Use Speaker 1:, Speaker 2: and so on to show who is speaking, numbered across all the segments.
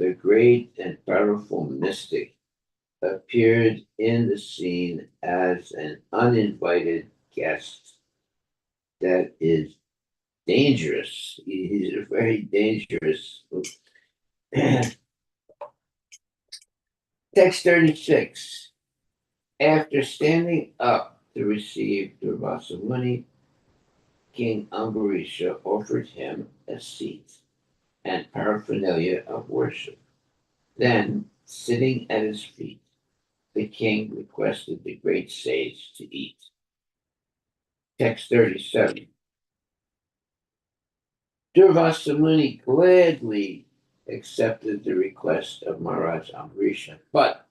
Speaker 1: the great and powerful mystic, appeared in the scene as an uninvited guest. That is dangerous. He's very dangerous. Text 36. After standing up to receive Durvasa Muni, King Ambarisha offered him a seat and paraphernalia of worship. Then, sitting at his feet, the king requested the great sage to eat. Text 37. Durvasa Muni gladly accepted the request of Maharaj Ambarisha, but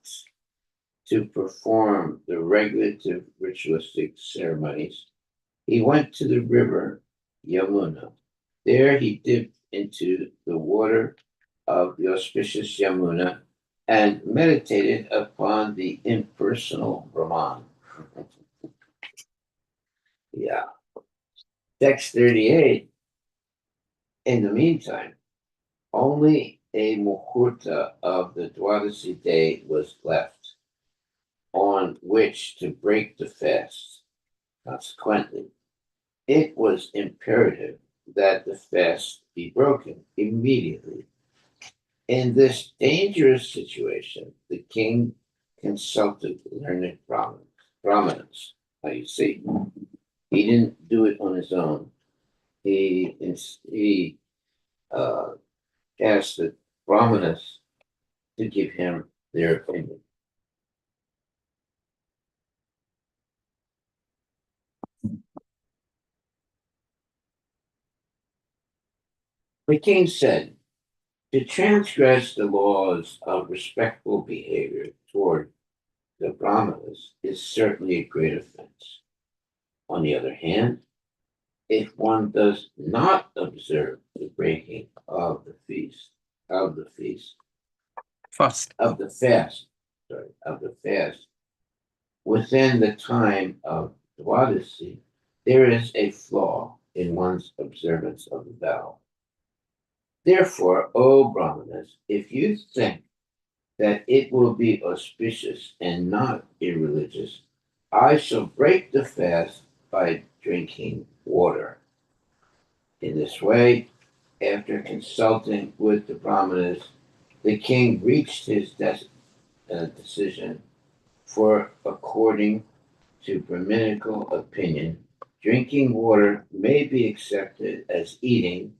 Speaker 1: to perform the regulative ritualistic ceremonies, he went to the river Yamuna. There he dipped into the water of the auspicious Yamuna and meditated upon the impersonal Brahman. Yeah. Text 38. In the meantime, only a muhurta of the Dwadasi day was left on which to break the fast. Consequently, it was imperative that the fast be broken immediately. In this dangerous situation, the king consulted learned Brahmanas. Now you see, he didn't do it on his own. He asked the Brahmanas to give him their opinion. The king said, to transgress the laws of respectful behavior toward the Brahmanas is certainly a great offense. On the other hand, if one does not observe the breaking of the fast, within the time of Dwadasi, there is a flaw in one's observance of the vow. Therefore, O Brahmanas, if you think that it will be auspicious and not irreligious, I shall break the fast by drinking water. In this way, after consulting with the Brahmanas, the king reached his decision, for according to Brahminical opinion, drinking water may be accepted as eating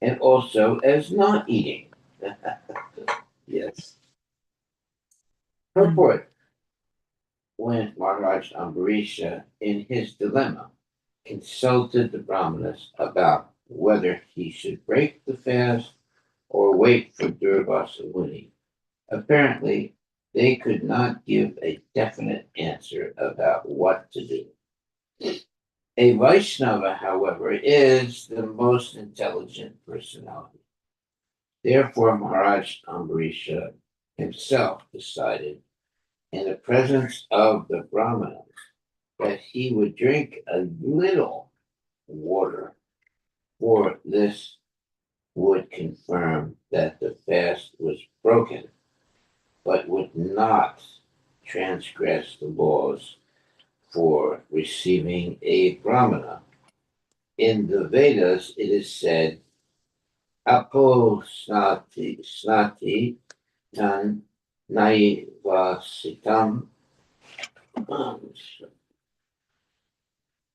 Speaker 1: and also as not eating. Yes. Purport. When Maharaj Ambarisha, in his dilemma, consulted the Brahmanas about whether he should break the fast or wait for Durvasa Muni, apparently they could not give a definite answer about what to do. A Vaishnava, however, is the most intelligent personality. Therefore, Maharaj Ambarisha himself decided, in the presence of the Brahmanas, that he would drink a little water, for this would confirm that the fast was broken, but would not transgress the laws for receiving a Brahmana. In the Vedas, it is said, Apo snati tan naivasitam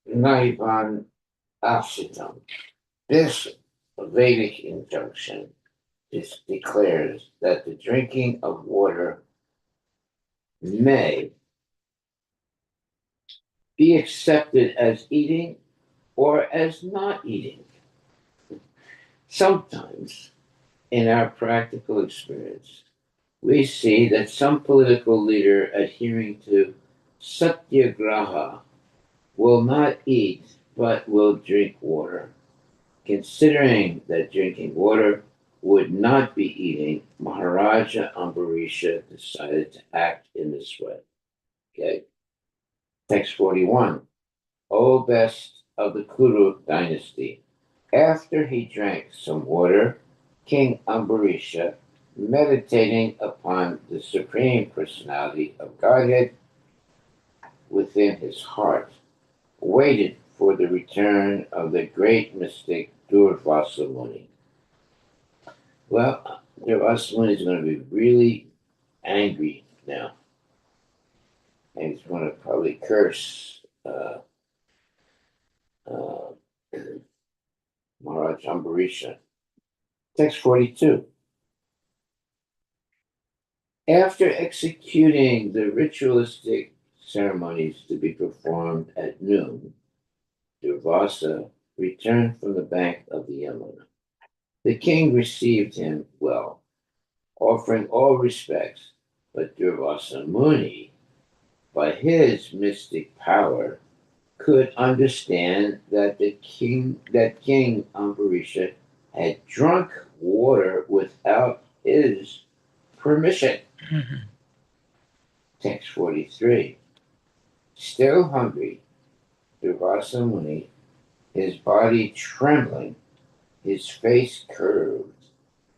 Speaker 1: naivan asitam. This Vedic injunction declares that the drinking of water may be accepted as eating or as not eating. Sometimes, in our practical experience, we see that some political leader adhering to satyagraha will not eat but will drink water. Considering that drinking water would not be eating, Maharaja Ambarisha decided to act in this way. Okay. Text 41. O best of the Kuru dynasty, after he drank some water, King Ambarisha meditating upon the Supreme Personality of Godhead within his heart, waited for the return of the great mystic Durvasa Muni. Well, Durvasa Muni is going to be really angry now, and he's going to probably curse uh, Maharaj Ambarisha. Text 42. After executing the ritualistic ceremonies to be performed at noon, Durvasa returned from the bank of the Yamuna. The king received him well, offering all respects, but Durvasa Muni, by his mystic power, could understand that King Ambarisha had drunk water without his permission. Text 43. Still hungry, Durvasa Muni, his body trembling, his face curved,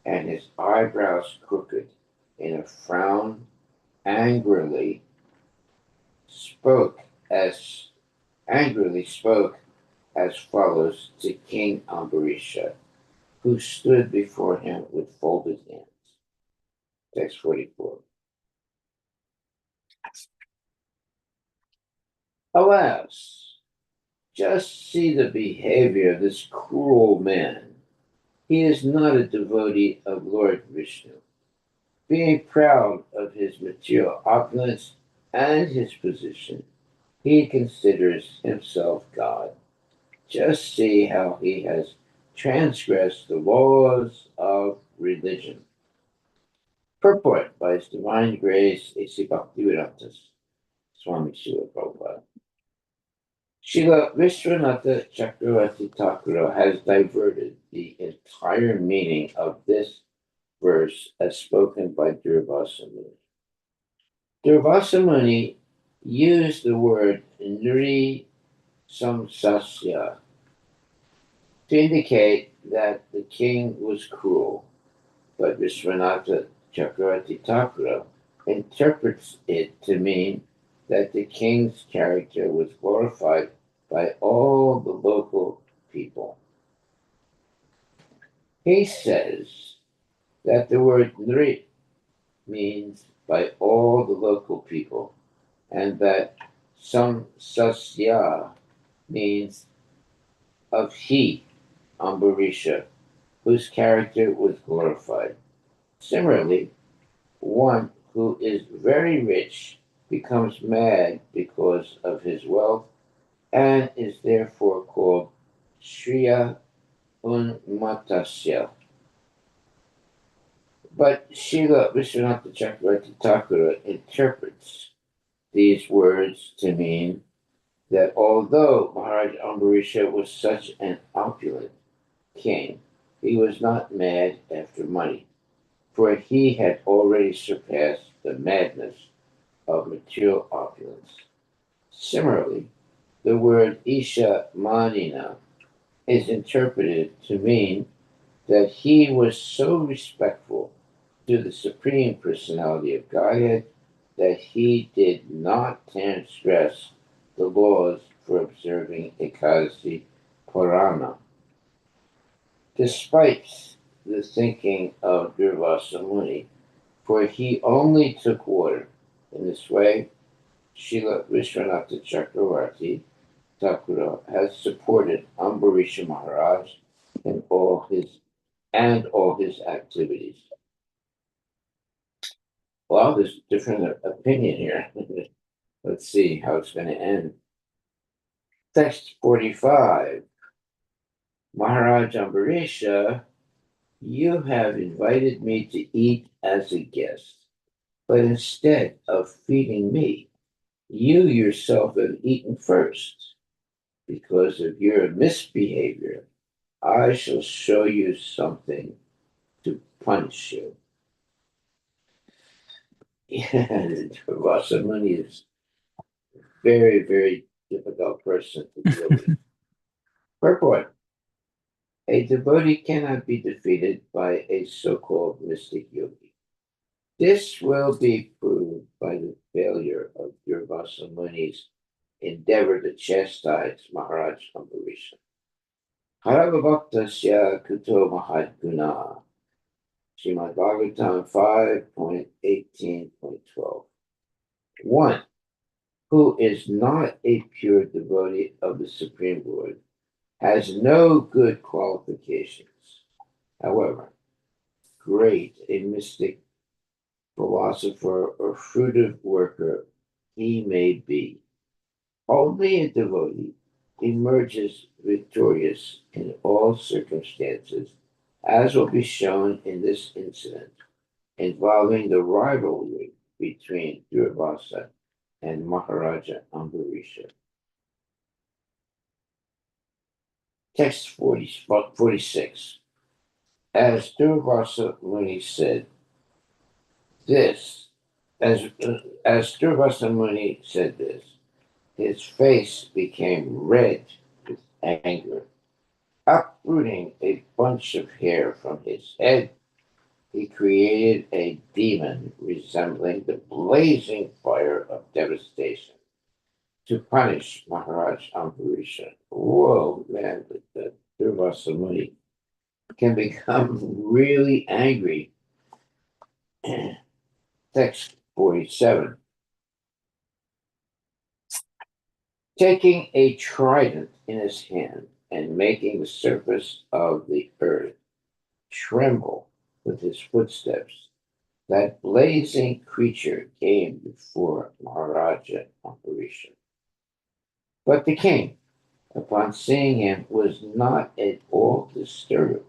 Speaker 1: and his eyebrows crooked, in a frown, angrily spoke as as follows to King Ambarisha, who stood before him with folded hands. Text 44. Alas, just see the behavior of this cruel man. He is not a devotee of Lord Vishnu. Being proud of his material opulence and his position, he considers himself God. Just see how he has transgressed the laws of religion. Purport by His Divine Grace A.C. Bhaktivedanta Swami Srila Prabhupada. Srila Vishwanatha Chakravarti Thakura has diverted the entire meaning of this verse as spoken by Durvasa Muni. Durvasa Muni used the word Nri Samsasya to indicate that the king was cruel, but Vishwanatha Chakravarti Thakura interprets it to mean that the king's character was glorified by all the local people. He says that the word Nri means by all the local people, and that Samsasya means of he, Ambarisha, whose character was glorified. Similarly, one who is very rich becomes mad because of his wealth and is therefore called Shriya Unmatasya. But Srila Vishwanatha Chakravarti Thakura interprets these words to mean that although Maharaj Ambarisha was such an opulent king, he was not mad after money, for he had already surpassed the madness of material opulence. Similarly, the word Isha Manina is interpreted to mean that he was so respectful to the Supreme Personality of Godhead that he did not transgress the laws for observing Ekadasi Purana. Despite the thinking of Durvasa Muni, for he only took water. In this way, Srila Vishwanatha Chakravarti Thakura has supported Ambarisha Maharaj in all his activities. Well, there's different opinion here. Let's see how it's going to end. Text 45. Maharaj Ambarisha, you have invited me to eat as a guest, but instead of feeding me, you yourself have eaten first. Because of your misbehavior, I shall show you something to punish you. Vasamuni is a very, very difficult person to deal with. Purport. A devotee cannot be defeated by a so-called mystic yogi. This will be proved by the failure of Durvasa Muni's endeavor to chastise Maharaj Ambarisha. Harabhaktasya kuto mahadguna. Srimad Bhagavatam 5.18.12. One who is not a pure devotee of the Supreme Lord has no good qualifications. However great a mystic, philosopher, or fruitive worker he may be, only a devotee emerges victorious in all circumstances, as will be shown in this incident involving the rivalry between Durvasa and Maharaja Ambarisha. Text 46. As Durvasa Muni said this, as Durvasa Muni said this, his face became red with anger. Uprooting a bunch of hair from his head, he created a demon resembling the blazing fire of devastation to punish Maharaj Ambarisha. Whoa, man, the Durvasa Muni can become really angry. Text 47. Taking a trident in his hand and making the surface of the earth tremble with his footsteps, that blazing creature came before Maharaja Ambarisha. But the king, upon seeing him, was not at all disturbed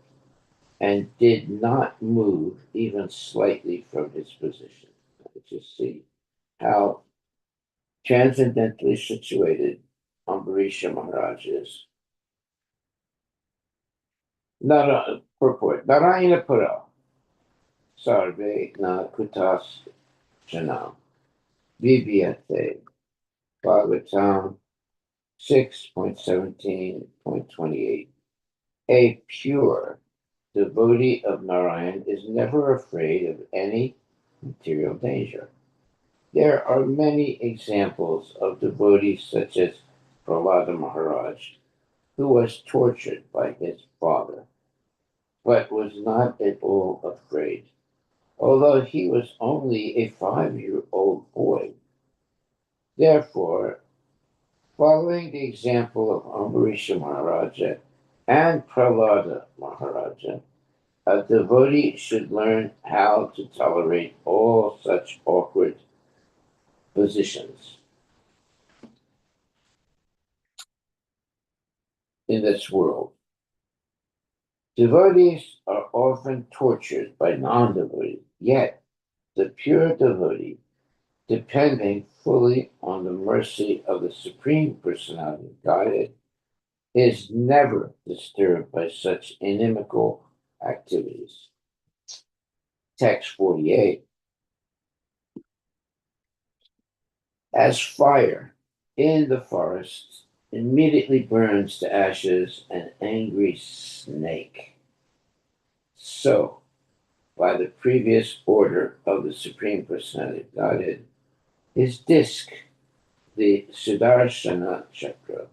Speaker 1: and did not move even slightly from his position. Let's just see how transcendently situated Ambarisha Maharaj is. Purport. Narayana Pura. Sarve na kutas janam. Vibhyate. Bhagavatam 6.17.28. A pure devotee of Narayan is never afraid of any material danger. There are many examples of devotees such as Prahlada Maharaj, who was tortured by his father, but was not at all afraid, although he was only a 5-year-old boy. Therefore, following the example of Ambarisha Maharaja and Prahlada Maharaja, a devotee should learn how to tolerate all such awkward positions in this world. Devotees are often tortured by non-devotees, yet the pure devotee, depending fully on the mercy of the Supreme Personality of Godhead, is never disturbed by such inimical activities. Text 48. As fire in the forest immediately burns to ashes an angry snake, so, by the previous order of the Supreme Personality of Godhead, his disc, the Sudarshana Chakra,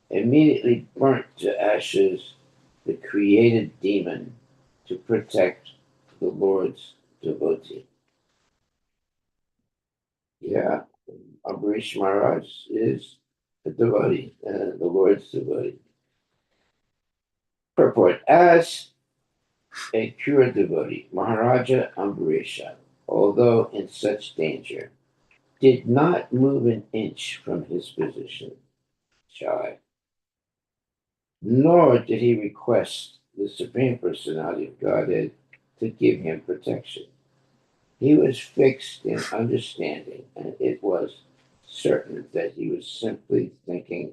Speaker 1: immediately burnt to ashes the created demon to protect the Lord's devotee. Yeah, Ambarisha Maharaj is a devotee, the Lord's devotee. Purport. As a pure devotee, Maharaja Ambarisha, although in such danger, did not move an inch from his position, shy, nor did he request the Supreme Personality of Godhead to give him protection. He was fixed in understanding, and it was certain that he was simply thinking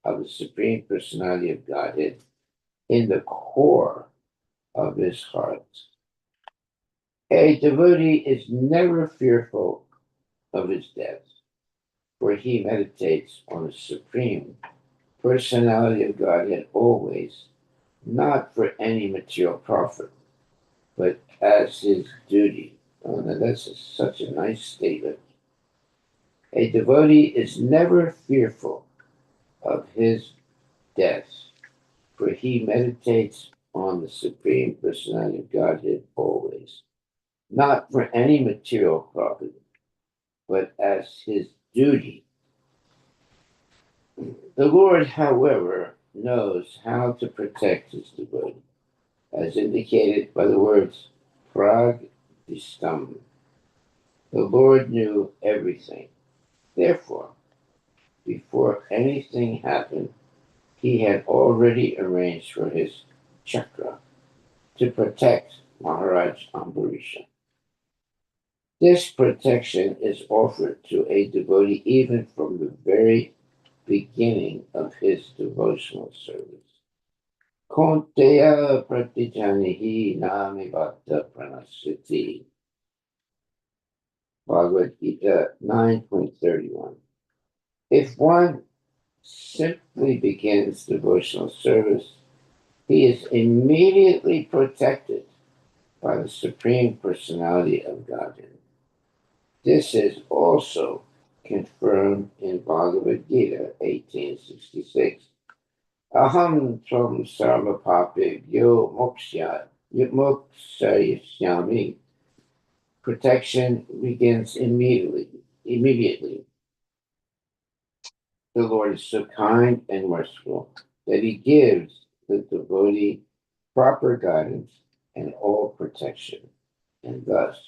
Speaker 1: of the Supreme Personality of Godhead in the core of his heart. A devotee is never fearful of his death, for he meditates on the Supreme Personality of Godhead always, not for any material profit, but as his duty Oh, now that's such a nice statement. A devotee is never fearful of his death, for he meditates on the Supreme Personality of Godhead always, not for any material profit, but as his duty. The Lord, however, knows how to protect his devotee, as indicated by the words Pragdistam. The Lord knew everything. Therefore, before anything happened, he had already arranged for his chakra to protect Maharaj Ambarisha. This protection is offered to a devotee even from the very beginning of his devotional service. Konteya pratijanihi nami bhakta pranasiti. Bhagavad Gita 9.31. If one simply begins devotional service, he is immediately protected by the Supreme Personality of Godhead. This is also confirmed in Bhagavad Gita 1866. Aham tvam sarva papebhyo mokshayashyami. Protection begins immediately. Immediately. The Lord is so kind and merciful that he gives the devotee proper guidance and all protection. And thus,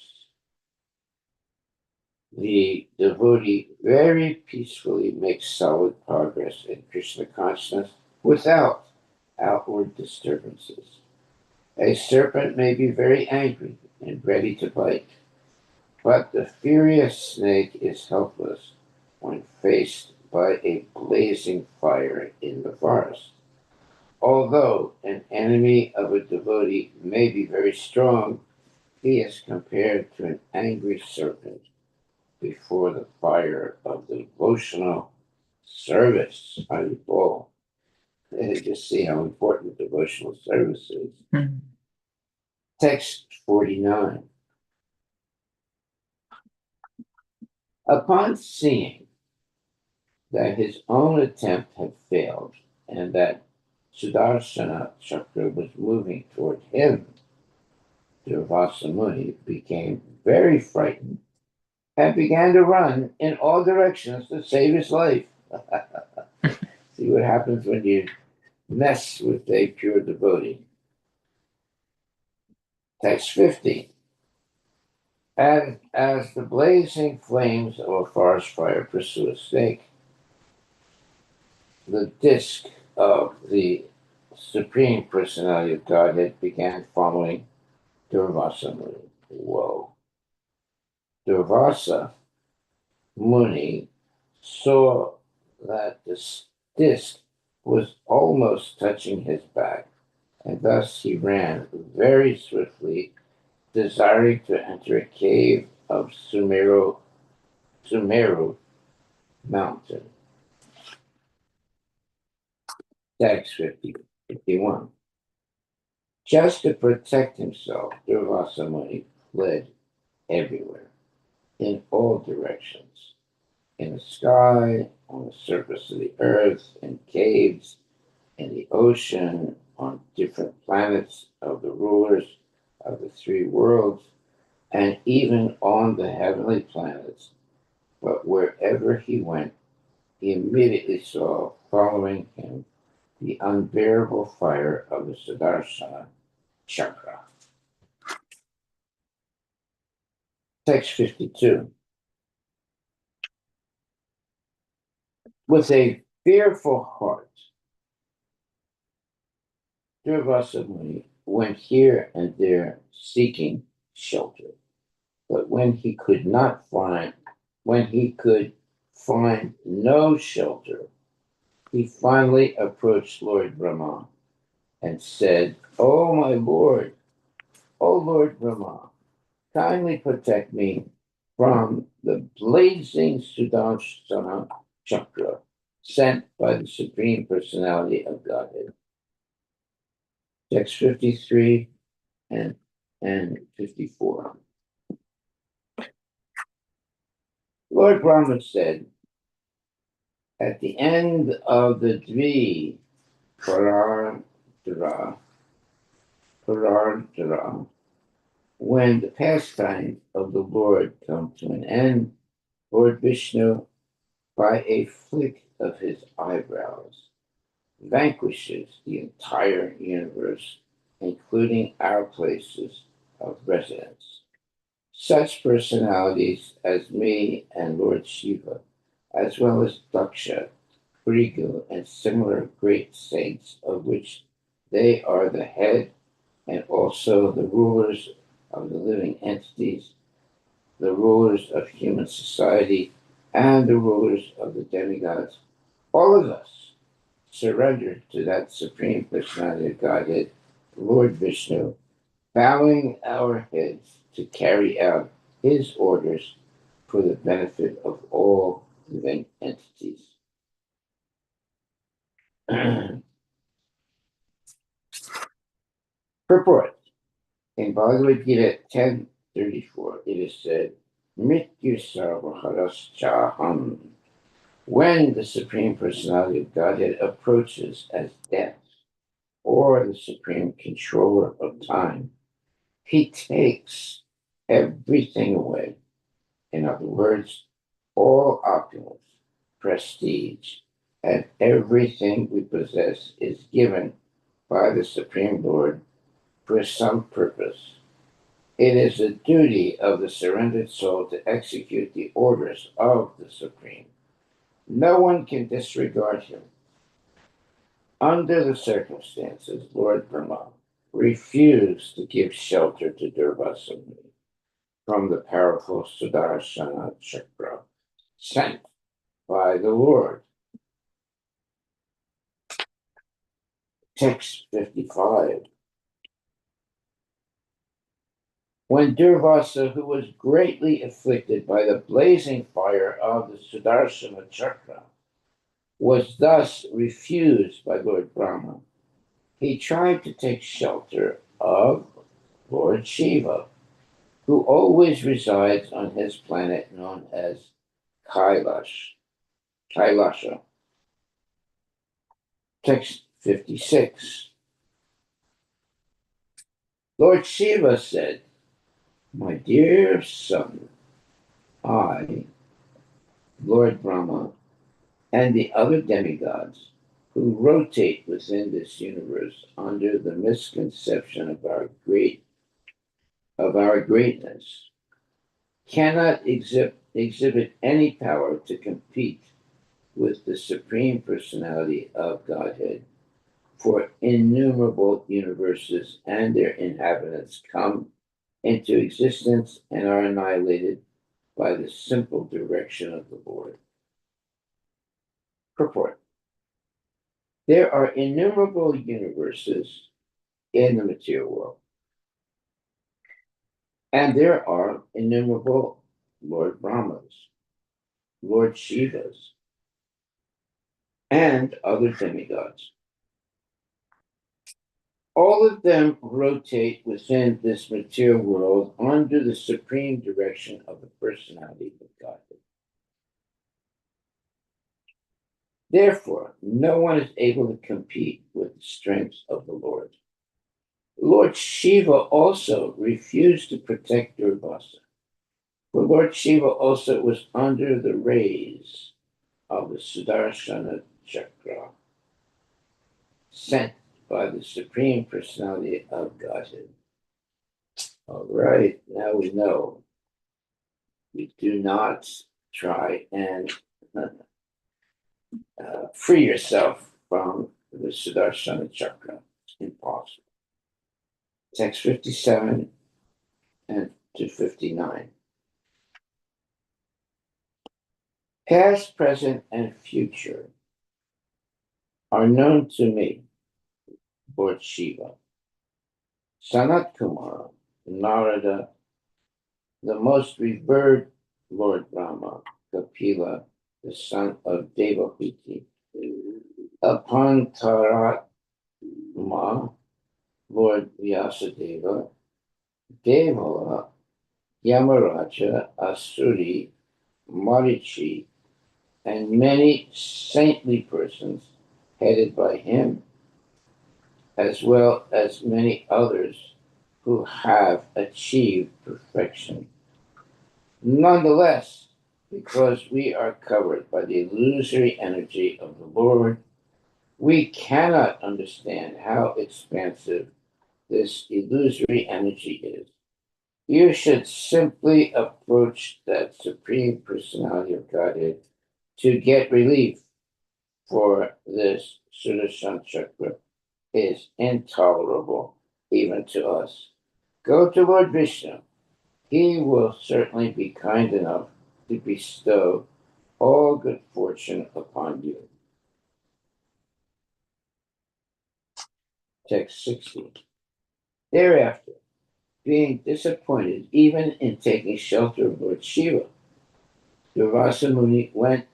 Speaker 1: the devotee very peacefully makes solid progress in Krishna consciousness without outward disturbances. A serpent may be very angry and ready to bite, but the furious snake is helpless when faced by a blazing fire in the forest. Although an enemy of a devotee may be very strong, he is compared to an angry serpent before the fire of devotional service. Haribol. And just see how important devotional service is. Mm-hmm. Text 49. Upon seeing that his own attempt had failed and that Sudarshana Chakra was moving toward him, Durvasa Muni became very frightened and began to run in all directions to save his life. See what happens when you mess with a pure devotee. Text 50. And as the blazing flames of a forest fire pursue a snake, the disk of the Supreme Personality of Godhead began following Durvasa Muni. Whoa. Durvasa Muni saw that the disk was almost touching his back, and thus he ran very swiftly, desiring to enter a cave of Sumeru mountain. Text 51. Just to protect himself, Durvasa Muni fled everywhere, in all directions, in the sky, on the surface of the earth, in caves, in the ocean, on different planets of the rulers of the three worlds, and even on the heavenly planets. But wherever he went, he immediately saw following him the unbearable fire of the Sudarshana Chakra. Text 52. With a fearful heart, Durvasa Muni went here and there seeking shelter. But when he could find no shelter, he finally approached Lord Brahma and said, "Oh my Lord, oh Lord Brahma, kindly protect me from the blazing Sudarshana Chakra sent by the Supreme Personality of Godhead." Text 53 and 54. Lord Brahma said, at the end of the Parardra, Parardra, when the pastimes of the Lord come to an end, Lord Vishnu, by a flick of his eyebrows, vanquishes the entire universe, including our places of residence. Such personalities as me and Lord Shiva, as well as Daksha, Brigu, and similar great saints, of which they are the head and also the rulers of the living entities, the rulers of human society, and the rulers of the demigods, all of us surrendered to that Supreme Personality of Godhead, Lord Vishnu, bowing our heads to carry out his orders for the benefit of all living entities. Purport. In Bhagavad Gita 10:34, it is said, Mrityu sarvaharas chaham. When the Supreme Personality of Godhead approaches as death, or the Supreme Controller of Time, he takes everything away. In other words, all opulence, prestige, and everything we possess is given by the Supreme Lord for some purpose. It is the duty of the surrendered soul to execute the orders of the Supreme. No one can disregard him. Under the circumstances, Lord Brahma refused to give shelter to Durvasa from the powerful Sudarshana Chakra sent by the Lord. Text 55. When Durvasa, who was greatly afflicted by the blazing fire of the Sudarshana Chakra, was thus refused by Lord Brahma, he tried to take shelter of Lord Shiva, who always resides on his planet known as Kailasha. Text 56. Lord Shiva said, my dear son, I, Lord Brahma, and the other demigods who rotate within this universe under the misconception of our greatness cannot exhibit any power to compete with the Supreme Personality of Godhead, for innumerable universes and their inhabitants come into existence and are annihilated by the simple direction of the Lord. Purport. There are innumerable universes in the material world, and there are innumerable Lord Brahmas, Lord Shivas, and other demigods. All of them rotate within this material world under the supreme direction of the personality of Godhead. Therefore, no one is able to compete with the strength of the Lord. Lord Shiva also refused to protect Durvasa, for Lord Shiva also was under the rays of the Sudarshana Chakra, sent by the Supreme Personality of Godhead. All right, now we know. You do not try and free yourself from the Sudarshana Chakra. It's impossible. Text 57 and to 59. Past, present, and future are known to me, Lord Shiva. Sanat Kumara, Narada, the most revered Lord Brahma, Kapila, the son of Devahuti, Apantaratma, Lord Vyasadeva, Devala, Yamaraja, Asuri, Marichi, and many saintly persons headed by him, as well as many others who have achieved perfection. Nonetheless, because we are covered by the illusory energy of the Lord, we cannot understand how expansive this illusory energy is. You should simply approach that Supreme Personality of Godhead to get relief, for this Sudarshan Chakra is intolerable even to us. Go to Lord Vishnu. He will certainly be kind enough to bestow all good fortune upon you. Text 16. Thereafter, being disappointed even in taking shelter of Lord Shiva, Durvasa Muni went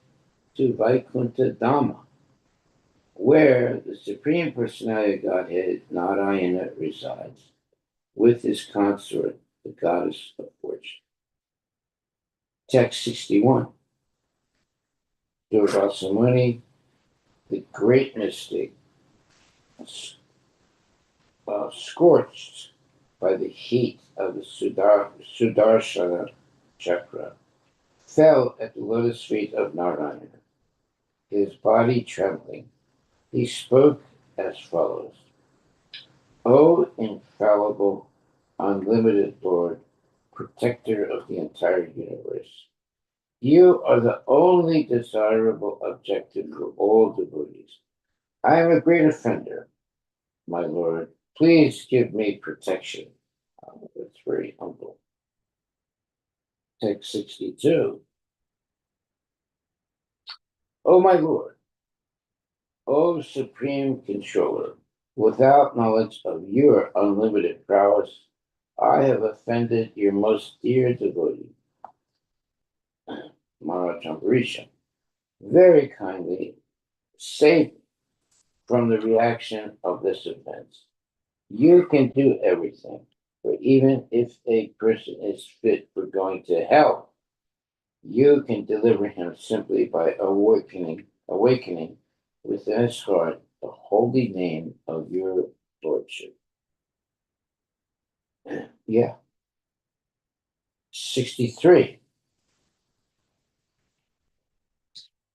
Speaker 1: to Vaikuntha Dhamma, where the Supreme Personality of Godhead, Narayana, resides, with his consort, the goddess of fortune. Text 61. Durvasa Muni, the great mystic, scorched by the heat of the Sudarshana Chakra, fell at the lotus feet of Narayana, his body trembling. He spoke as follows: O infallible, unlimited Lord, protector of the entire universe, you are the only desirable objective for all devotees. I am a great offender, my Lord. Please give me protection. That's very humble. Text 62. O my Lord, O Supreme Controller, without knowledge of your unlimited prowess, I have offended your most dear devotee, Maharaj Ambarisha. Very kindly save me from the reaction of this offense. You can do everything, but even if a person is fit for going to hell, you can deliver him simply by awakening within his heart the holy name of your Lordship. Yeah. 63.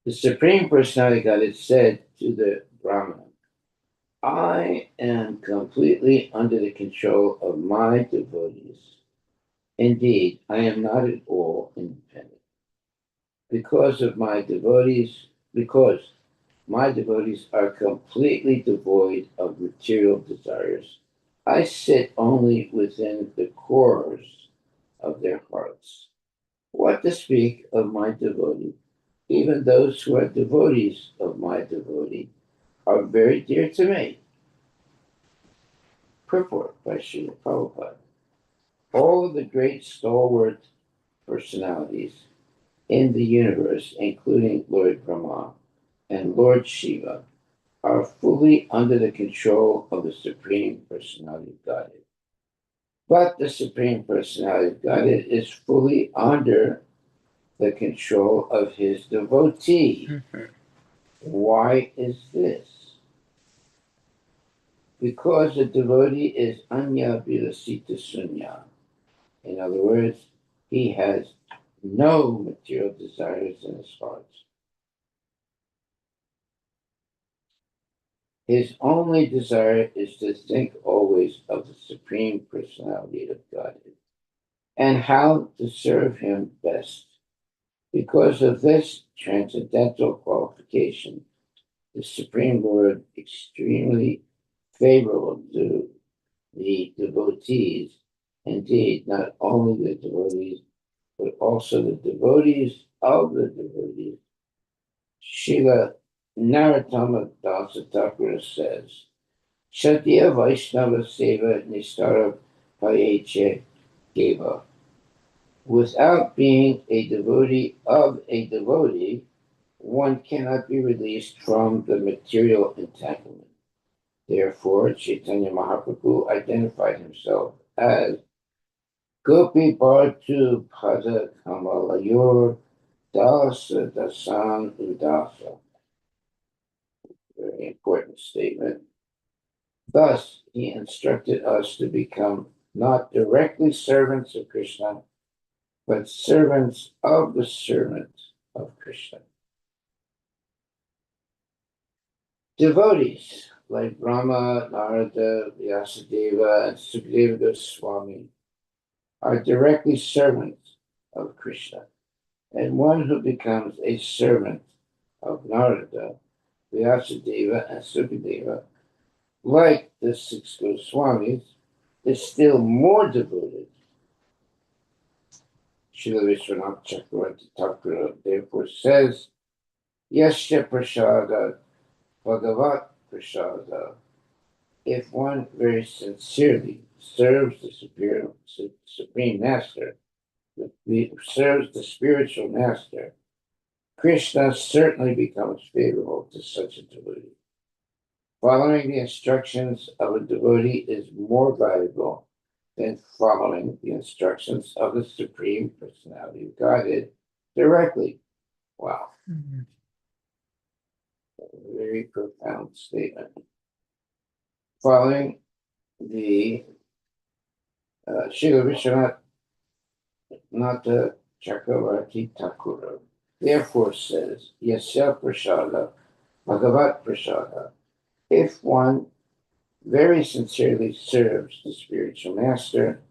Speaker 1: The Supreme Personality of God had said to the Brahmana, I am completely under the control of my devotees. Indeed, I am not at all independent. Because my devotees are completely devoid of material desires, I sit only within the cores of their hearts. What to speak of my devotee? Even those who are devotees of my devotee are very dear to me. Purport by Srila Prabhupada. All of the great stalwart personalities in the universe, including Lord Brahma and Lord Shiva, are fully under the control of the Supreme Personality of Godhead. But the Supreme Personality of Godhead is fully under the control of his devotee. Why is this? Because the devotee is anya vilasita sunya. In other words, he has no material desires in his heart. His only desire is to think always of the Supreme Personality of Godhead and how to serve him best. Because of this transcendental qualification, the Supreme Lord extremely favorable to the devotees. Indeed, not only the devotees, but also the devotees of the devotees. Srila Narottama Dasa Thakur says, Kshatriya Vaishnava Seva Nistara Payeche Deva. Without being a devotee of a devotee, one cannot be released from the material entanglement. Therefore, Chaitanya Mahaprabhu identified himself as Gopi Bhartu Pada Kamalayor Dasa dasan udasa. Very important statement. Thus, he instructed us to become not directly servants of Krishna, but servants of the servants of Krishna. Devotees like Brahma, Narada, Vyasadeva, and Sukadeva Goswami are directly servants of Krishna, and one who becomes a servant of Narada, Vyasadeva, and Sukadeva, like the six Goswamis, is still more devoted. Srila Vishwanath Chakravarti Thakur therefore says, Yasya Prasada Bhagavat Prasada. If one very sincerely serves the Supreme Master, serves the spiritual master, Krishna certainly becomes favorable to such a devotee. Following the instructions of a devotee is more valuable than following the instructions of the Supreme Personality of Godhead directly. Wow. Mm-hmm. A very profound statement. Following the Srila Vishwanath Chakravarti Thakur therefore says, Yasya Prasada, Bhagavat Prasada. If one very sincerely serves the spiritual master,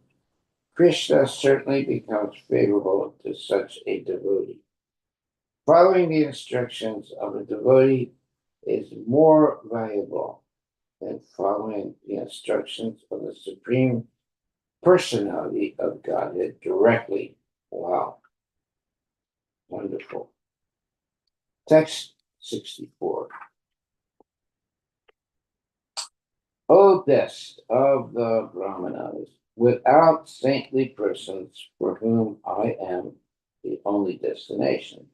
Speaker 1: Krishna certainly becomes favorable to such a devotee. Following the instructions of a devotee is more valuable than following the instructions of the Supreme Personality of Godhead directly. Wow. Wonderful. Text 64. O best of the Brahmanas, without saintly persons for whom I am the only destination,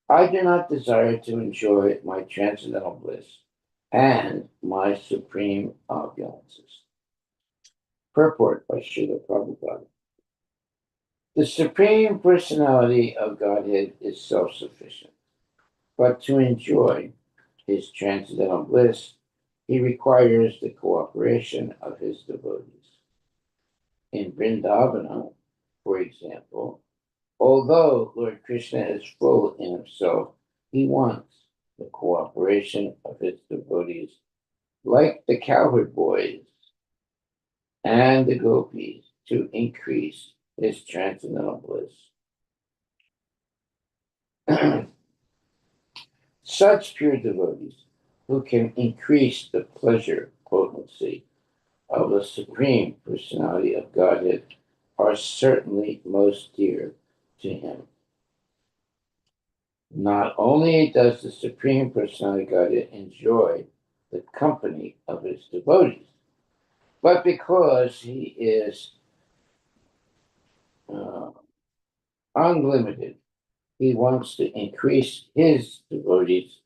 Speaker 1: I do not desire to enjoy my transcendental bliss and my supreme opulences. Purport by Srila Prabhupada. The Supreme Personality of Godhead is self-sufficient, but to enjoy his transcendental bliss, he requires the cooperation of his devotees. In Vrindavana, for example, although Lord Krishna is full in himself, he wants the cooperation of his devotees, like the cowherd boys and the gopis, to increase his transcendental bliss. Such pure devotees who can increase the pleasure potency of the Supreme Personality of Godhead are certainly most dear to him. Not only does the Supreme Personality of Godhead enjoy the company of his devotees, but because he is unlimited, he wants to increase his devotees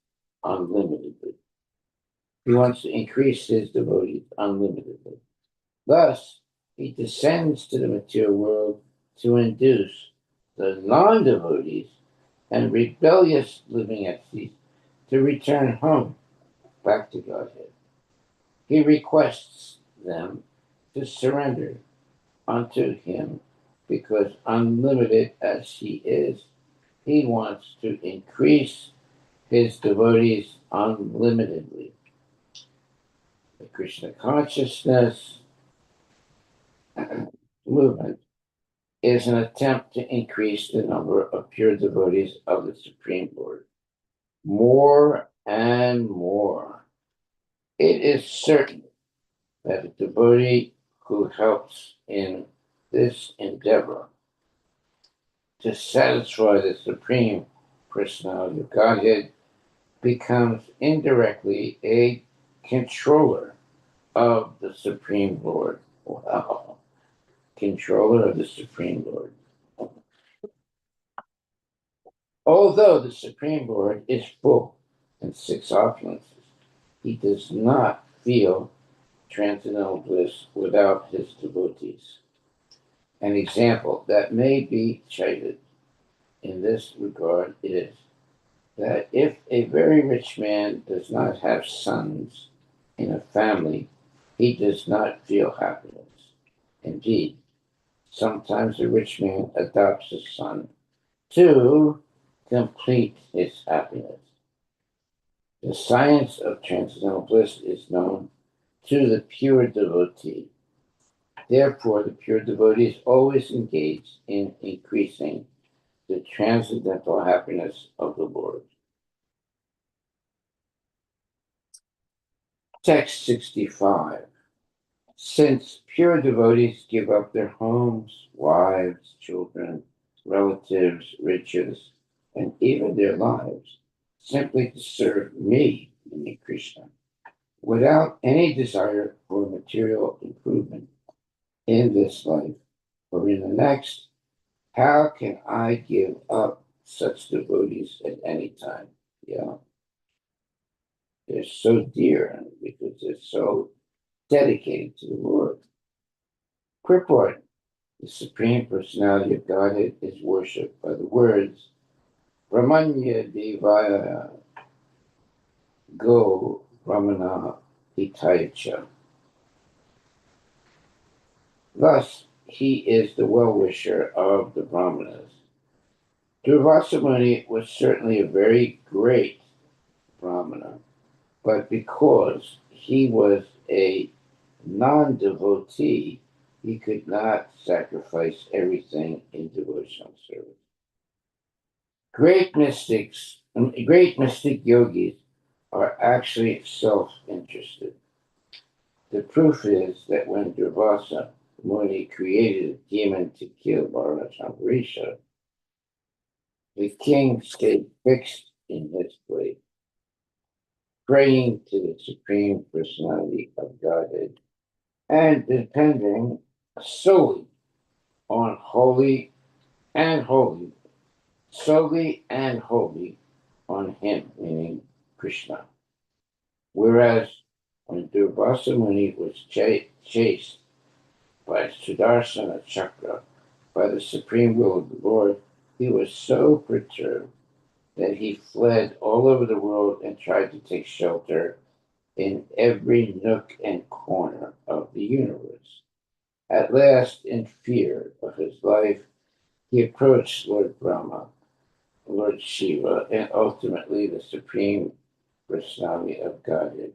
Speaker 1: unlimitedly. He wants to increase his devotees unlimitedly. Thus, he descends to the material world to induce the non-devotees and rebellious living entities to return home back to Godhead. He requests them to surrender unto him because, unlimited as he is, he wants to increase his devotees unlimitedly. The Krishna consciousness movement is an attempt to increase the number of pure devotees of the Supreme Lord more and more. It is certain that a devotee who helps in this endeavor to satisfy the Supreme Personality of Godhead becomes indirectly a controller of the Supreme Lord. Wow. Controller of the Supreme Lord. Although the Supreme Lord is full in six opulences, he does not feel transcendental bliss without his devotees. An example that may be cited in this regard is that if a very rich man does not have sons in a family, he does not feel happiness. Indeed, sometimes a rich man adopts a son to complete his happiness. The science of transcendental bliss is known to the pure devotee. Therefore, the pure devotee is always engaged in increasing the transcendental happiness of the Lord. Text 65. Since pure devotees give up their homes, wives, children, relatives, riches, and even their lives, simply to serve me, meaning Krishna, without any desire for material improvement in this life or in the next, how can I give up such devotees at any time? Yeah, they're so dear because they're so dedicated to the Lord. Purport: the Supreme Personality of Godhead is worshipped by the words Brahmanya Devaya Go Brahmana Hitaicha. Thus, he is the well-wisher of the Brahmanas. Durvasa Muni was certainly a very great Brahmana, but because he was a non-devotee, he could not sacrifice everything in devotional service. Great mystic yogis are actually self-interested. The proof is that when Durvasa Muni created a demon to kill Maharaj Ambarisha, the king stayed fixed in his place, praying to the Supreme Personality of Godhead and depending solely on solely and wholly on him, meaning Krishna. Whereas when Durvasa Muni was chased by Sudarsana Chakra, by the supreme will of the Lord, he was so perturbed that he fled all over the world and tried to take shelter in every nook and corner of the universe. At last, in fear of his life, he approached Lord Brahma, Lord Shiva, and ultimately the Supreme Personality of Godhead.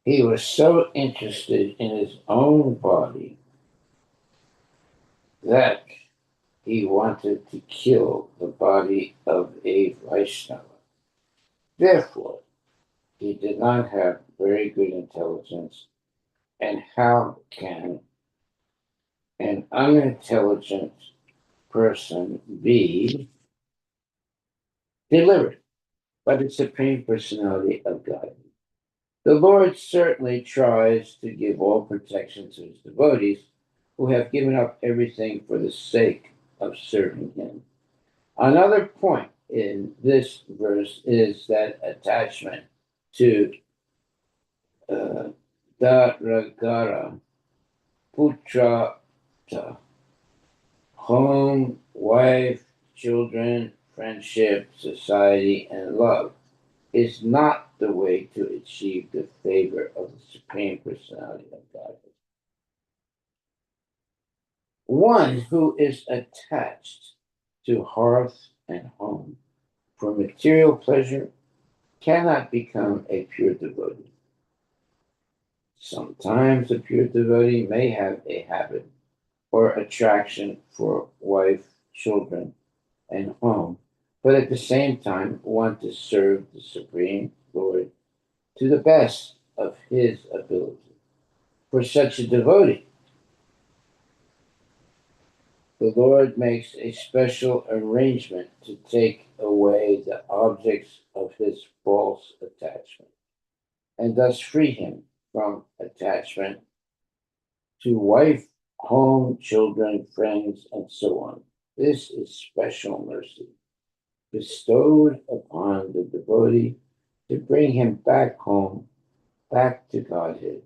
Speaker 1: He was so interested in his own body that he wanted to kill the body of a Vaishnava. Therefore, he did not have very good intelligence, and how can an unintelligent person be delivered by the Supreme Personality of God? The Lord certainly tries to give all protection to his devotees who have given up everything for the sake of serving him. Another point in this verse is that attachment to Daragara Putra, home, wife, children, friendship, society, and love is not the way to achieve the favor of the Supreme Personality of God. One who is attached to hearth and home for material pleasure cannot become a pure devotee. Sometimes a pure devotee may have a habit or attraction for wife, children, and home, but at the same time want to serve the Supreme Lord to the best of his ability. For such a devotee, the Lord makes a special arrangement to take away the objects of his false attachment and thus free him from attachment to wife, home, children, friends, and so on. This is special mercy bestowed upon the devotee to bring him back home, back to Godhead.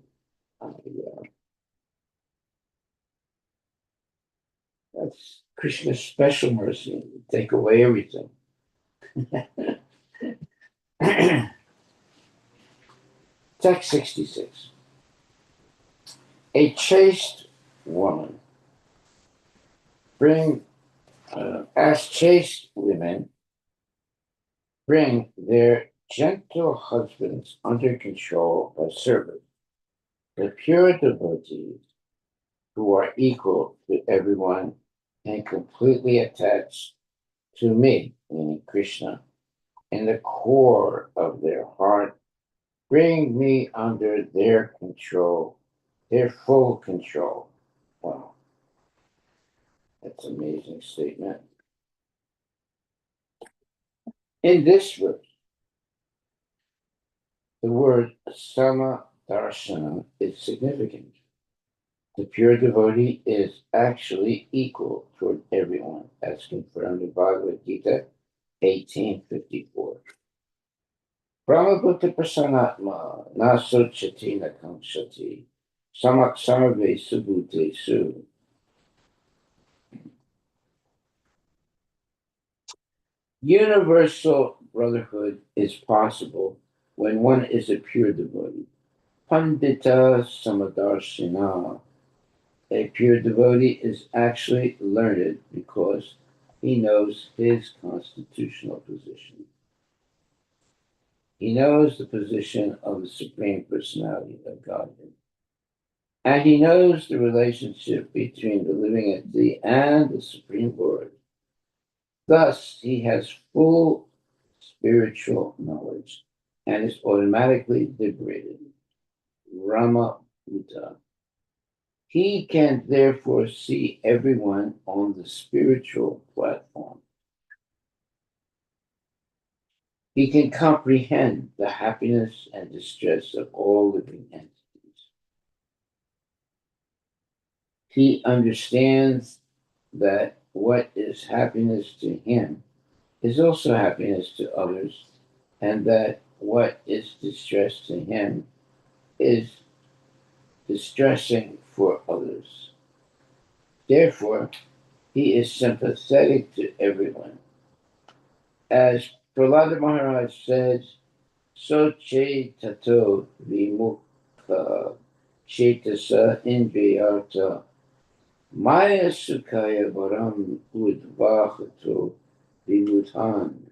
Speaker 1: That's Krishna's special mercy. Take away everything. Text 66. A chaste woman as chaste women bring their gentle husbands under control by service. The pure devotees who are equal to everyone and completely attached to me, meaning Krishna, in the core of their heart, bring me under their control, their full control. Wow, that's an amazing statement. In this verse, the word sama darshana is significant. The pure devotee is actually equal toward everyone, as confirmed in Bhagavad Gita 1854. Brahmabhuta prasanatma na sochati na kamshati samaksarve subhute su. Universal brotherhood is possible when one is a pure devotee. Pandita Samadarshina. A pure devotee is actually learned because he knows his constitutional position. He knows the position of the Supreme Personality of Godhead. And he knows the relationship between the living entity and the Supreme Lord. Thus, he has full spiritual knowledge and is automatically liberated. Rama Uta. He can therefore see everyone on the spiritual platform. He can comprehend the happiness and distress of all living entities. He understands that what is happiness to him is also happiness to others, and that what is distress to him is distressing for others. Therefore, he is sympathetic to everyone. As Prahlada Maharaj says, so tato vimukha chetasa indriyarta maya sukhaya varam udvahato vimuthan.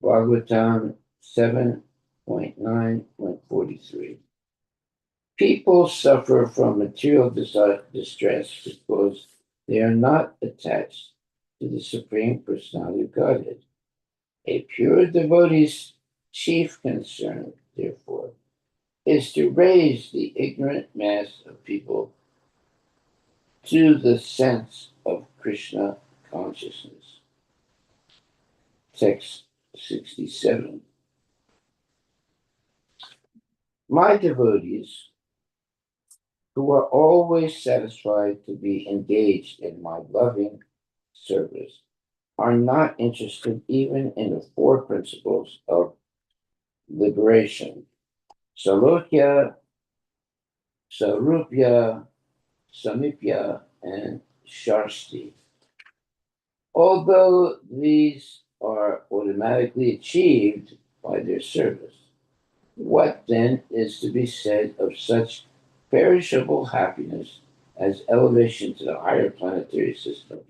Speaker 1: Bhagavatam 7.9.43. People suffer from material distress because they are not attached to the Supreme Personality of Godhead. A pure devotee's chief concern, therefore, is to raise the ignorant mass of people to the sense of Krishna consciousness. Text 67. My devotees, who are always satisfied to be engaged in my loving service, are not interested even in the four principles of liberation: Salokya, Sarupya, Samipya, and Sharsti. Although these are automatically achieved by their service, what then is to be said of such perishable happiness as elevation to the higher planetary system?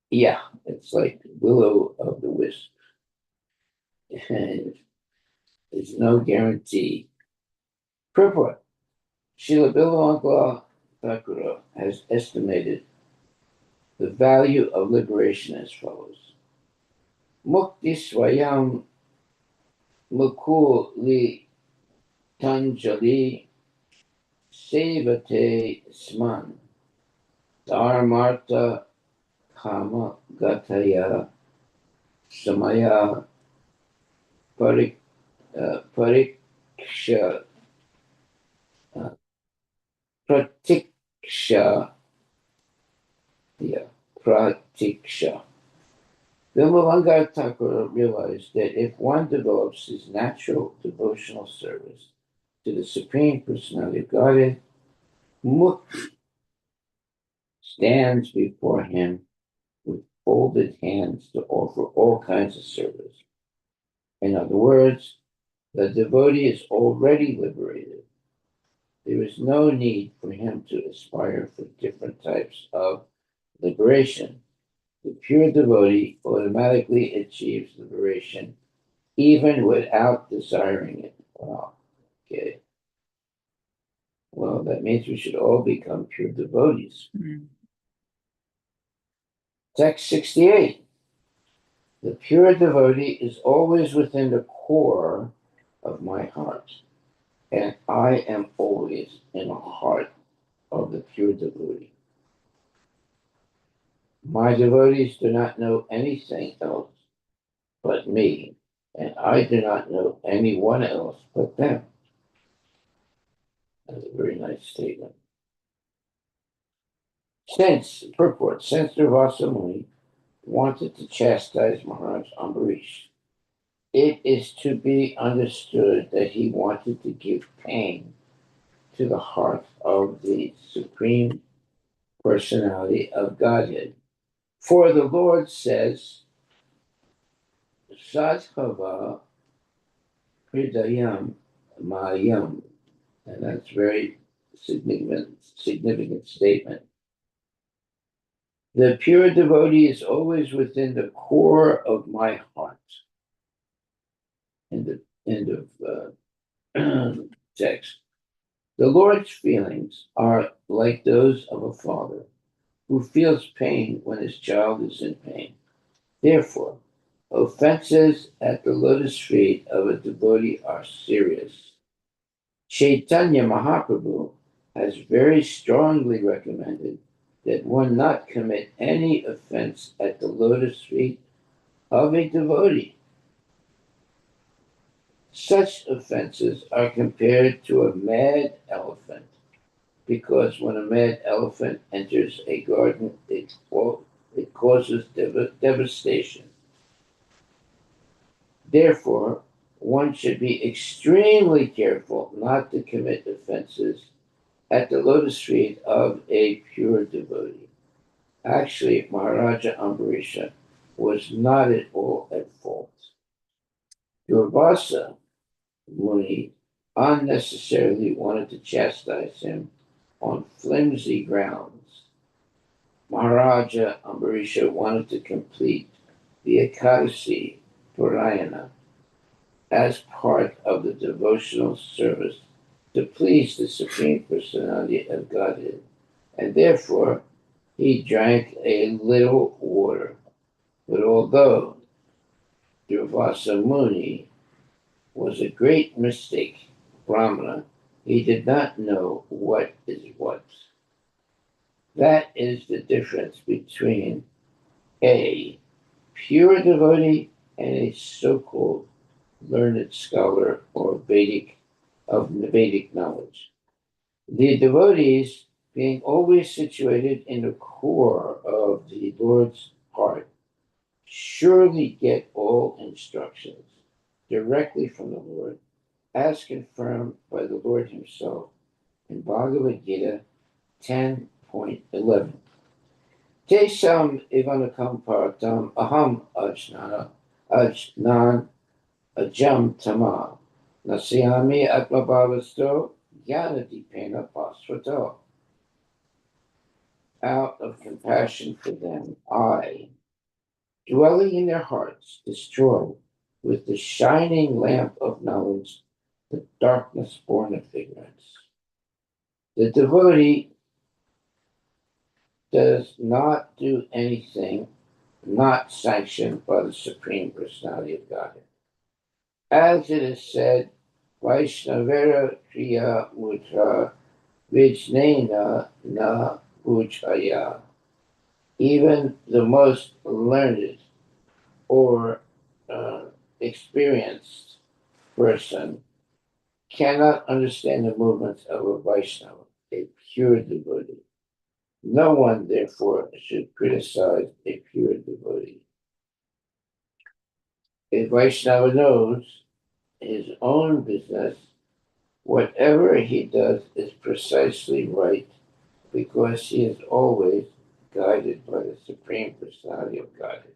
Speaker 1: Yeah, it's like Willow of the Wisp. There's no guarantee. Purport. Srila Bilawangala Thakura has estimated the value of liberation as follows. Mukti swayam mukul li tanjali sevate sman dharmartha kama gataya samaya pariksha pratiksha pratiksha. Vimalanga Thakur realized that if one develops his natural devotional service to the Supreme Personality of Godhead, mukti stands before him with folded hands to offer all kinds of service. In other words, the devotee is already liberated. There is no need for him to aspire for different types of liberation. The pure devotee automatically achieves liberation even without desiring it. Wow. Okay. Well, that means we should all become pure devotees.
Speaker 2: Mm.
Speaker 1: Text 68. The pure devotee is always within the core of my heart, and I am always in the heart of the pure devotee. My devotees do not know anything else but me, and I do not know anyone else but them. That's a very nice statement. Purport, since Durvasa Muni wanted to chastise Maharaj Ambarish, it is to be understood that he wanted to give pain to the heart of the Supreme Personality of Godhead. For the Lord says, Sadhava Hridayam Mayam, and that's very significant statement. The pure devotee is always within the core of my heart. End of text. The Lord's feelings are like those of a father who feels pain when his child is in pain. Therefore, offenses at the lotus feet of a devotee are serious. Chaitanya Mahaprabhu has very strongly recommended that one not commit any offense at the lotus feet of a devotee. Such offenses are compared to a mad elephant, because when a mad elephant enters a garden, it causes devastation. Therefore, one should be extremely careful not to commit offenses at the lotus feet of a pure devotee. Actually, Maharaja Ambarisha was not at all at fault. Durvasa Muni unnecessarily wanted to chastise him on flimsy grounds. Maharaja Ambarisha wanted to complete the Ekadasi Parayana as part of the devotional service to please the Supreme Personality of Godhead, and therefore he drank a little water. But although Durvasa Muni was a great mystic Brahmana, he did not know what is what. That is the difference between a pure devotee and a so-called learned scholar or Vedic knowledge. The devotees, being always situated in the core of the Lord's heart, surely get all instructions directly from the Lord, as confirmed by the Lord himself in Bhagavad Gita 10.11. Tesam ivanakam paratam aham ajnan ajam tama nasyami atmabhavasto yanadipena pasvato. Out of compassion for them, I, dwelling in their hearts, destroy with the shining lamp of knowledge the darkness born of ignorance. The devotee does not do anything not sanctioned by the Supreme Personality of Godhead. As it is said, Vaishnavera Kriya Mutra Vijnana Na Ujaya. Even the most learned or experienced person cannot understand the movements of a Vaishnava, a pure devotee. No one, therefore, should criticize a pure devotee. A Vaishnava knows his own business. Whatever he does is precisely right, because he is always guided by the Supreme Personality of Godhead.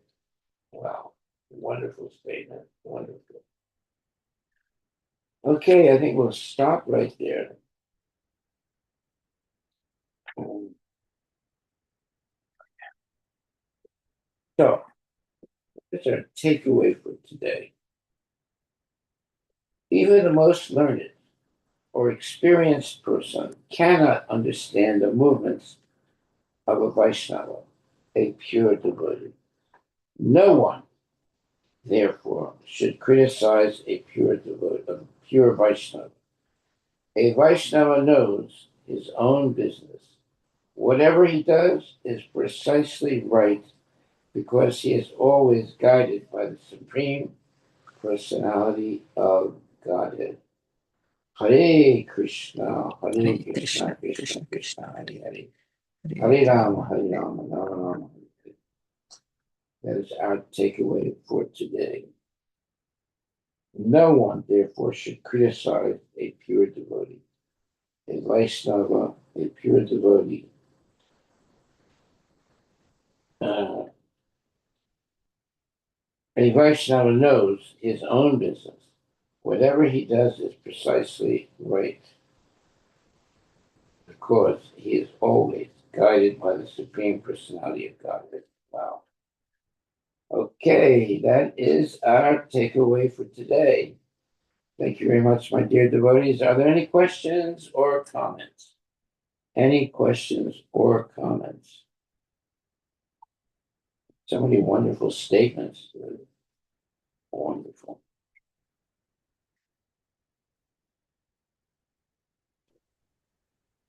Speaker 1: Wow, wonderful statement. Wonderful. Okay, I think we'll stop right there. So, what's our takeaway for today? Even the most learned or experienced person cannot understand the movements of a Vaishnava, a pure devotee. No one, therefore, should criticize a pure devotee, a pure Vaishnava. A Vaishnava knows his own business. Whatever he does is precisely right because he is always guided by the Supreme Personality of Godhead. Hare Krishna, Hare Krishna, Krishna Krishna, Hare Hare. Hare Rama, Hare Rama, Rama Rama, Hare Hare. That is our takeaway for today. No one, therefore, should criticize a pure devotee. A Vaishnava, a pure devotee, a Vaishnava knows his own business. Whatever he does is precisely right because he is always guided by the Supreme Personality of Godhead. Wow. Okay, that is our takeaway for today. Thank you very much, my dear devotees. Are there any questions or comments? Any questions or comments? So many wonderful statements. Wonderful.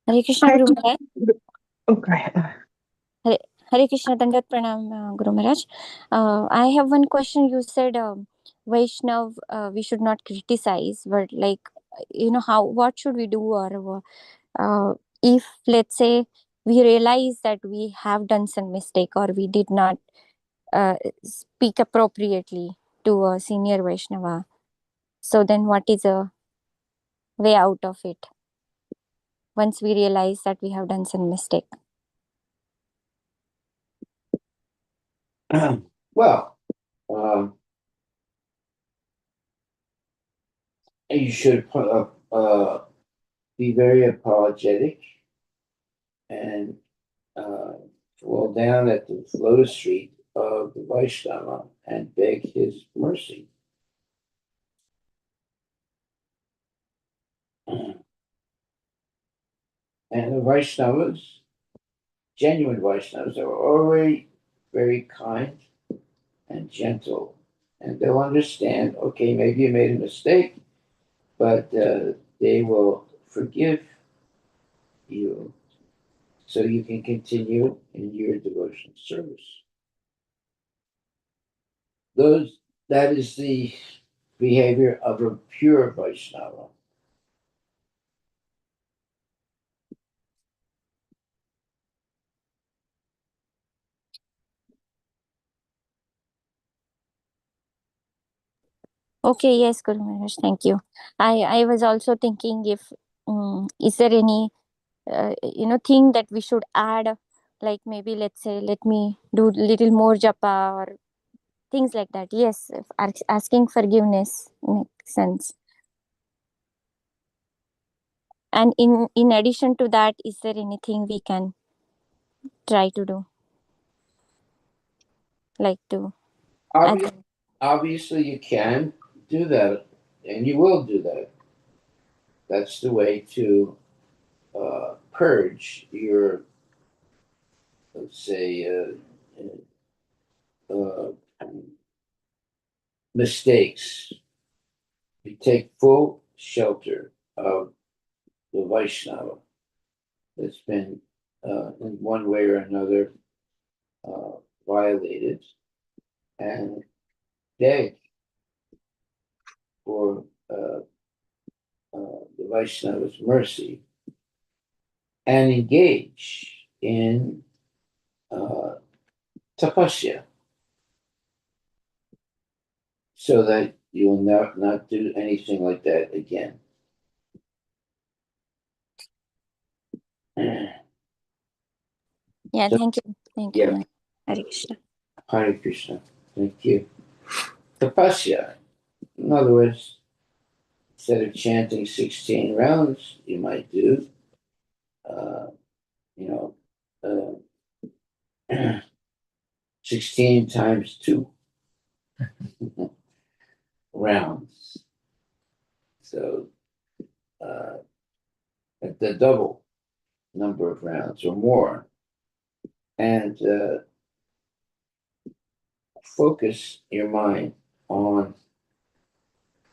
Speaker 2: Hare Krishna Guru Maharaj.
Speaker 3: Okay.
Speaker 2: Hare Krishna Dandat Pranam Guru Maharaj. I have one question. You said Vaishnav we should not criticize, but like what should we do, or if let's say we realize that we have done some mistake or we did not speak appropriately to a senior Vaishnava, so then what is a way out of it once we realize that we have done some mistake?
Speaker 1: Well, you should be very apologetic and fall down at the lotus feet of the Vaishnava and beg his mercy. And the Vaishnavas, genuine Vaishnavas, are always very kind and gentle. And they'll understand, okay, maybe you made a mistake, but they will forgive you so you can continue in your devotional service. That is the behavior of a pure Vaishnava.
Speaker 2: Okay, yes, Guru Maharaj, thank you. I was also thinking if is there any thing that we should add, like maybe let's say let me do little more japa or things like that. Yes, if asking forgiveness makes sense. And in addition to that, is there anything we can try to do, like to
Speaker 1: Obviously, you can do that, and you will do that. That's the way to purge your, let's say, uh, mistakes. You take full shelter of the Vaishnava that's been, in one way or another, violated, and beg for the Vaishnava's mercy and engage in tapasya so that you will not do anything like that again.
Speaker 2: Yeah,
Speaker 1: So-
Speaker 2: thank you. Thank you. Hare Krishna.
Speaker 1: Hare Krishna. Thank you. Tapasya. In other words, instead of chanting 16 rounds, you might do, you know, 16 times 2 rounds. So the double number of rounds or more. And focus your mind on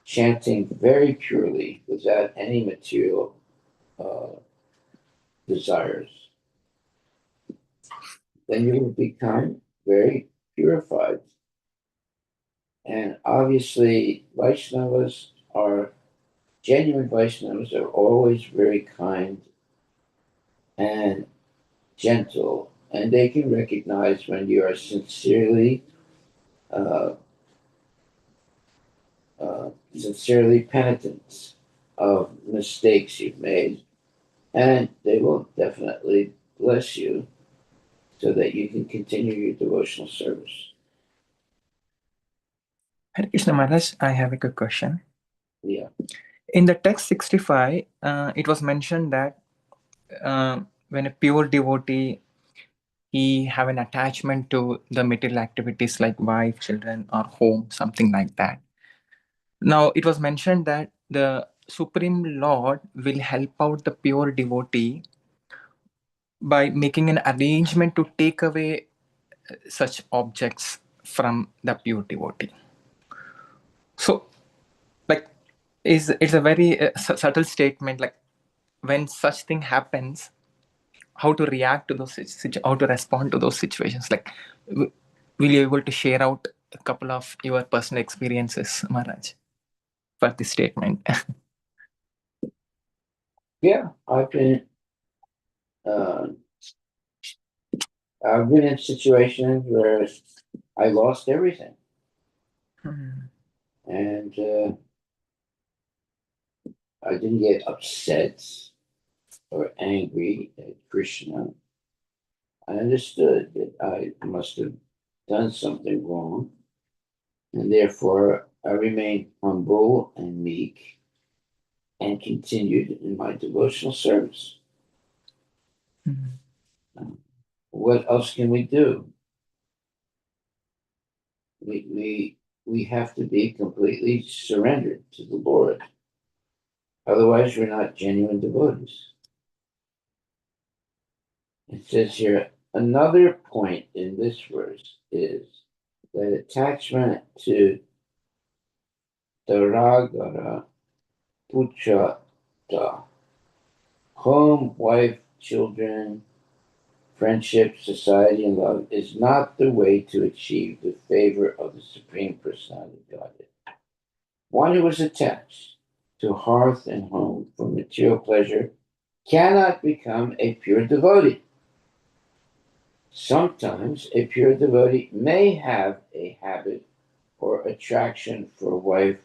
Speaker 1: chanting very purely without any material desires. Then you will become very purified. And obviously, genuine Vaishnavas are always very kind and gentle, and they can recognize when you are sincerely penitent of mistakes you've made, and they will definitely bless you so that you can continue your devotional service.
Speaker 3: Hare Krishna Maharaj, I have a quick question.
Speaker 1: Yeah.
Speaker 3: In the text 65, it was mentioned that when a pure devotee, he have an attachment to the material activities like wife, children, or home, something like that. Now, it was mentioned that the Supreme Lord will help out the pure devotee by making an arrangement to take away such objects from the pure devotee. So, like, it's a very subtle statement. Like, when such thing happens, how to react to those, how to respond to those situations. Like, will you able to share out a couple of your personal experiences, Maharaj, for this statement?
Speaker 1: Yeah, I've been in situations where I lost everything, and I didn't get upset or angry at Krishna. I understood that I must have done something wrong, and therefore I remained humble and meek and continued in my devotional service. What else can we do? We have to be completely surrendered to the Lord. Otherwise, we're not genuine devotees. It says here, another point in this verse is that attachment to Daragara Puchata, home, wife, children, friendship, society, and love, is not the way to achieve the favor of the Supreme Personality of Godhead. One who is attached to hearth and home for material pleasure cannot become a pure devotee. Sometimes a pure devotee may have a habit or attraction for wife,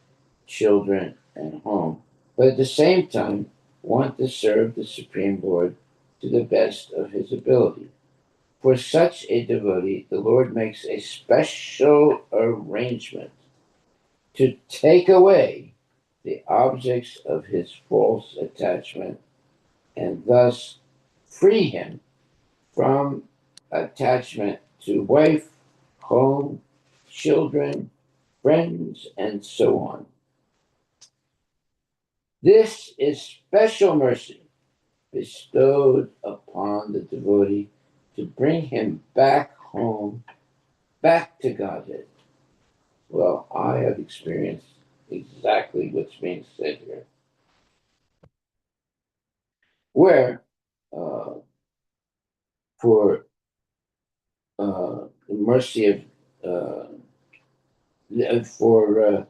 Speaker 1: children, and home, but at the same time want to serve the Supreme Lord to the best of his ability. For such a devotee, the Lord makes a special arrangement to take away the objects of his false attachment and thus free him from attachment to wife, home, children, friends, and so on. This is special mercy bestowed upon the devotee to bring him back home, back to Godhead. Well, I have experienced exactly what's being said here. Where, for the mercy of, for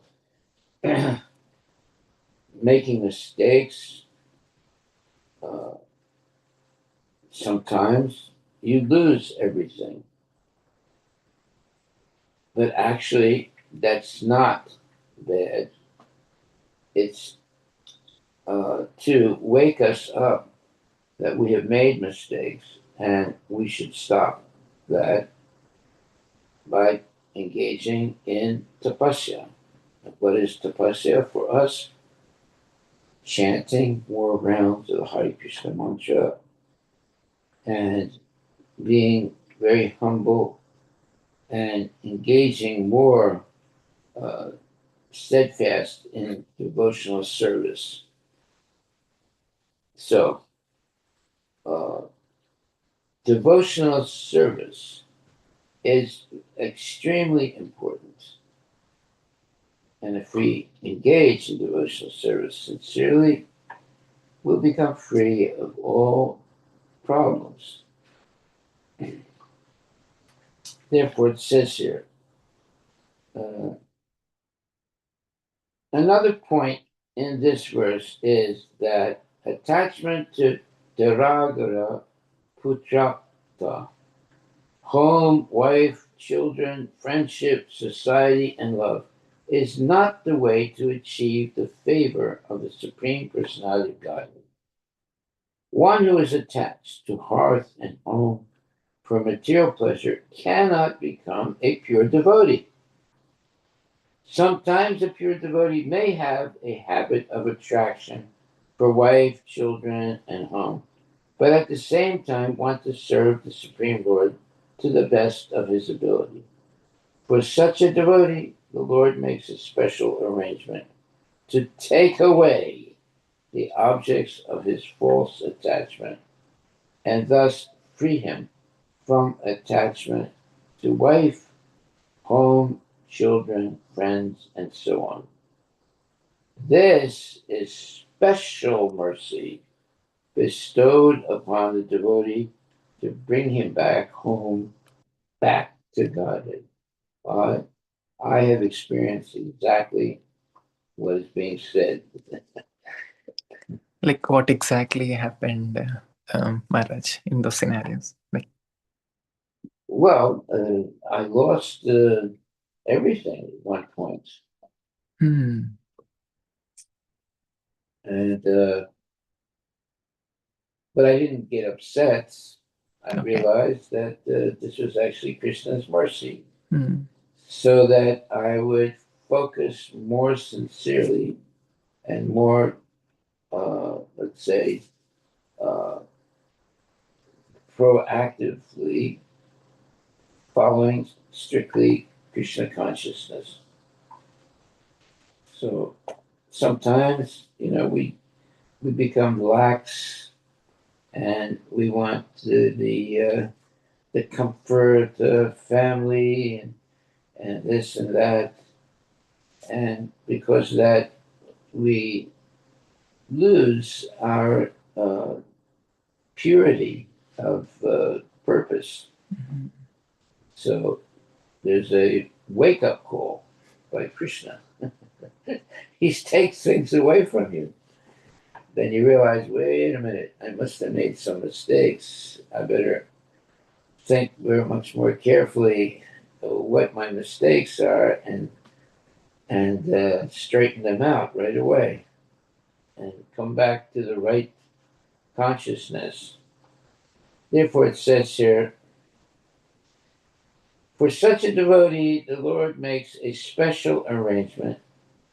Speaker 1: making mistakes, sometimes you lose everything. But actually, that's not bad. It's to wake us up that we have made mistakes and we should stop that by engaging in tapasya. What is tapasya for us? Chanting more rounds of the Hare Krishna mantra and being very humble and engaging more uh, steadfast in devotional service. So, uh, devotional service is extremely important. And if we engage in devotional service sincerely, we'll become free of all problems. Therefore, it says here, uh, another point in this verse is that attachment to Dharagara Putrata, home, wife, children, friendship, society, and love, is not the way to achieve the favor of the Supreme Personality of Godhead. One who is attached to hearth and home for material pleasure cannot become a pure devotee. Sometimes a pure devotee may have a habit of attraction for wife, children, and home, but at the same time want to serve the Supreme Lord to the best of his ability. For such a devotee, the Lord makes a special arrangement to take away the objects of his false attachment and thus free him from attachment to wife, home, children, friends, and so on. This is special mercy bestowed upon the devotee to bring him back home, back to Godhead. I have experienced exactly what is being said.
Speaker 3: Like what exactly happened, Maharaj, in those scenarios? Like,
Speaker 1: Well, I lost everything at one point,
Speaker 3: hmm,
Speaker 1: and but I didn't get upset. I
Speaker 3: okay.
Speaker 1: realized that this was actually Krishna's mercy,
Speaker 3: Hmm,
Speaker 1: so that I would focus more sincerely and more, let's say, uh, proactively following strictly Krishna consciousness. So sometimes, we become lax and we want the comfort of family and this and that, and because of that we lose our purity of purpose.
Speaker 3: mhm.
Speaker 1: So there's a wake up call by Krishna. He takes things away from you. Then you realize, wait a minute, I must have made some mistakes. I better think very much more carefully what my mistakes are and straighten them out right away and come back to the right consciousness. Therefore, it says here, for such a devotee, the Lord makes a special arrangement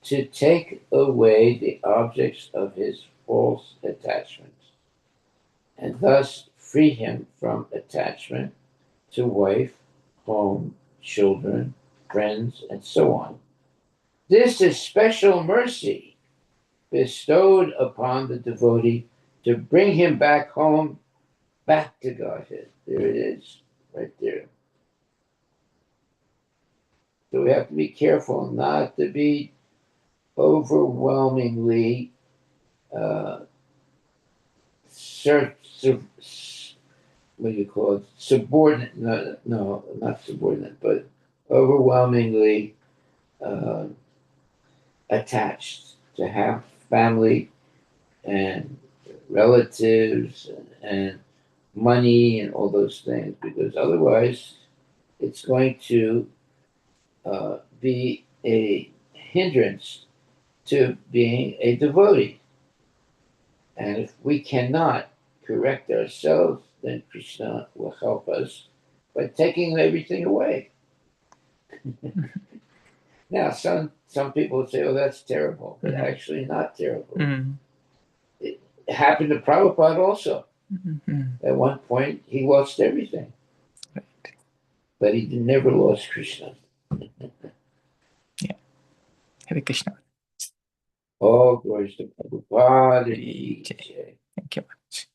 Speaker 1: to take away the objects of his false attachments and thus free him from attachment to wife, home, children, friends, and so on. This is special mercy bestowed upon the devotee to bring him back home, back to Godhead. There it is, right there. So we have to be careful not to be overwhelmingly uh, what do you call it? Subordinate? No, not subordinate, but overwhelmingly uh, attached to have family and relatives and money and all those things, because otherwise it's going to be a hindrance to being a devotee. And if we cannot correct ourselves, then Krishna will help us by taking everything away. Now, some people say, "Oh, that's terrible," but actually not terrible. It happened to Prabhupada also. At one point, he lost everything, but he never lost Krishna.
Speaker 3: Hare Krishna.
Speaker 1: All glories to Prabhupada.
Speaker 3: Thank you much.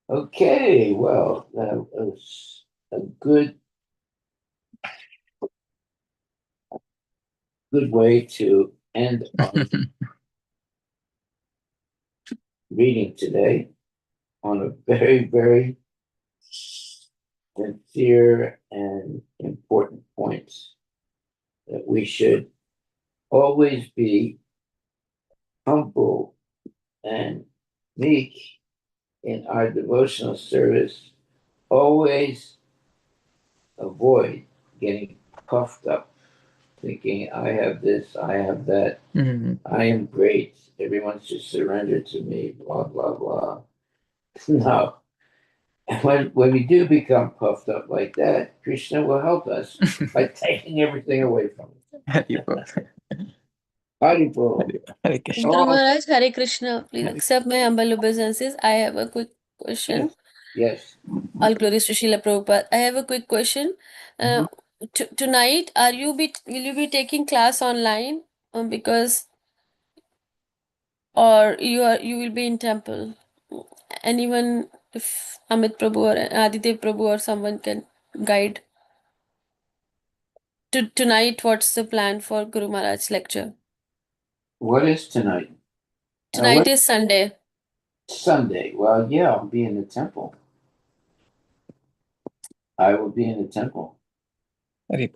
Speaker 1: Okay, well, that was a good way to end our reading today on a very, very sincere and important points, that we should always be humble and meek in our devotional service, always avoid getting puffed up, thinking, I have this, I have that, I am great, everyone should surrender to me, blah, blah, blah. No. When we do become puffed up like that, Krishna will help us by taking everything away from us. Haribol.
Speaker 3: Hare Krishna.
Speaker 4: Guru Maharaj, Hare Krishna. Please accept my humble obeisances. I have a quick question.
Speaker 1: Yes.
Speaker 4: All glories to Srila Prabhupada. I have a quick question. Tonight, will you be taking class online? Because or you will be in temple. Anyone, if Amit Prabhu or Aditya Prabhu or someone can guide. Tonight, what's the plan for Guru Maharaj's lecture?
Speaker 1: What is tonight?
Speaker 4: Tonight is Sunday.
Speaker 1: Sunday. Well, yeah, I'll be in the temple. I will be in the temple.
Speaker 3: Hare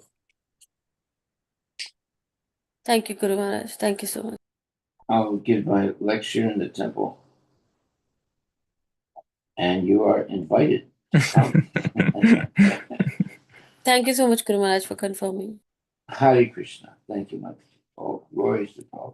Speaker 4: Thank you, Guru Maharaj. Thank you so much.
Speaker 1: I'll give my lecture in the temple. And you are invited to come.
Speaker 4: Thank you so much, Guru Maharaj, for confirming.
Speaker 1: Hare Krishna. Thank you much. All glories to Prabhupada.